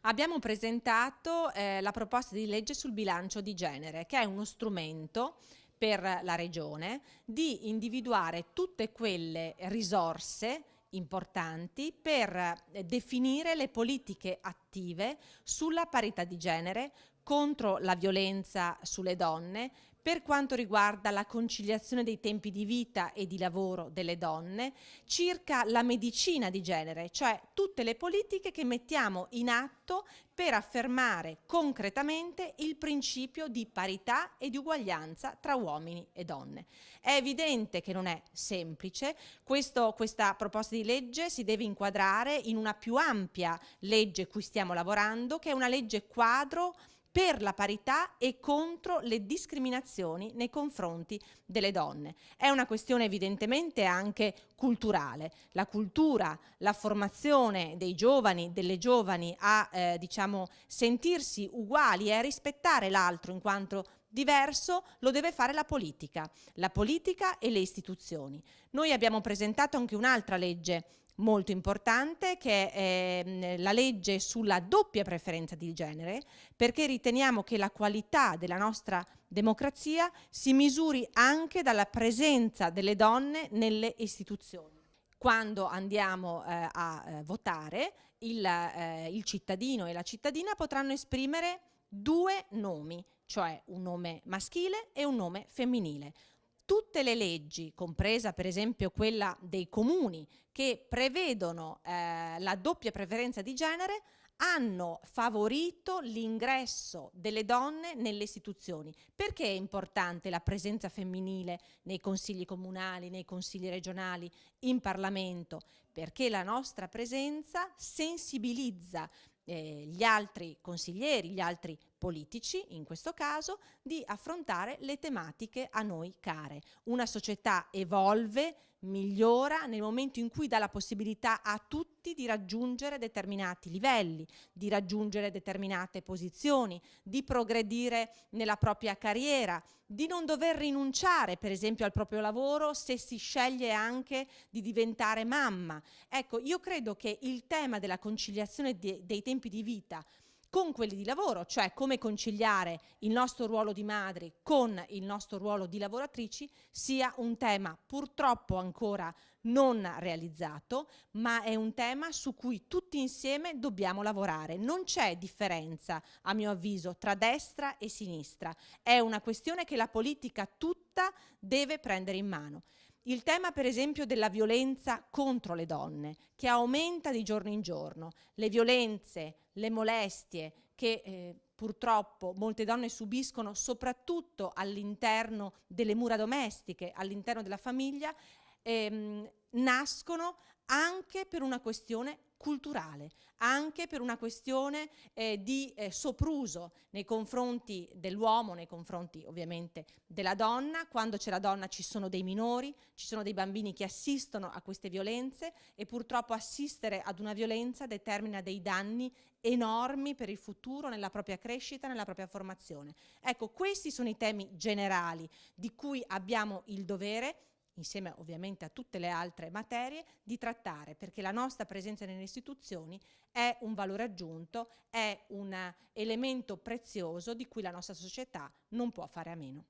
Abbiamo presentato la proposta di legge sul bilancio di genere, che è uno strumento per la Regione di individuare tutte quelle risorse importanti per definire le politiche attive sulla parità di genere, contro la violenza sulle donne, per quanto riguarda la conciliazione dei tempi di vita e di lavoro delle donne, circa la medicina di genere, cioè tutte le politiche che mettiamo in atto per affermare concretamente il principio di parità e di uguaglianza tra uomini e donne. È evidente che non è semplice, questa proposta di legge si deve inquadrare in una più ampia legge cui stiamo lavorando, che è una legge quadro per la parità e contro le discriminazioni nei confronti delle donne. È una questione evidentemente anche culturale. La cultura, la formazione dei giovani, delle giovani a diciamo, sentirsi uguali e a rispettare l'altro in quanto diverso lo deve fare la politica e le istituzioni. Noi abbiamo presentato anche un'altra legge molto importante, che è la legge sulla doppia preferenza di genere, perché riteniamo che la qualità della nostra democrazia si misuri anche dalla presenza delle donne nelle istituzioni. Quando andiamo a votare, il cittadino e la cittadina potranno esprimere due nomi, cioè un nome maschile e un nome femminile. Tutte le leggi, compresa per esempio quella dei comuni, che prevedono la doppia preferenza di genere, hanno favorito l'ingresso delle donne nelle istituzioni. Perché è importante la presenza femminile nei consigli comunali, nei consigli regionali, in Parlamento? Perché la nostra presenza sensibilizza gli altri consiglieri, gli altri politici, in questo caso, di affrontare le tematiche a noi care. Una società evolve, migliora nel momento in cui dà la possibilità a tutti di raggiungere determinati livelli, di raggiungere determinate posizioni, di progredire nella propria carriera, di non dover rinunciare, per esempio, al proprio lavoro se si sceglie anche di diventare mamma. Ecco, io credo che il tema della conciliazione dei tempi di vita con quelli di lavoro, cioè come conciliare il nostro ruolo di madri con il nostro ruolo di lavoratrici, sia un tema purtroppo ancora non realizzato, ma è un tema su cui tutti insieme dobbiamo lavorare. Non c'è differenza, a mio avviso, tra destra e sinistra. È una questione che la politica tutta deve prendere in mano. Il tema, per esempio, della violenza contro le donne, che aumenta di giorno in giorno, le violenze, le molestie che purtroppo molte donne subiscono soprattutto all'interno delle mura domestiche, all'interno della famiglia, nascono anche per una questione culturale, anche per una questione di sopruso nei confronti dell'uomo, nei confronti ovviamente della donna. Quando c'è la donna ci sono dei minori, ci sono dei bambini che assistono a queste violenze e purtroppo assistere ad una violenza determina dei danni enormi per il futuro, nella propria crescita, nella propria formazione. Ecco, questi sono i temi generali di cui abbiamo il dovere, insieme ovviamente a tutte le altre materie, di trattare, perché la nostra presenza nelle istituzioni è un valore aggiunto, è un elemento prezioso di cui la nostra società non può fare a meno.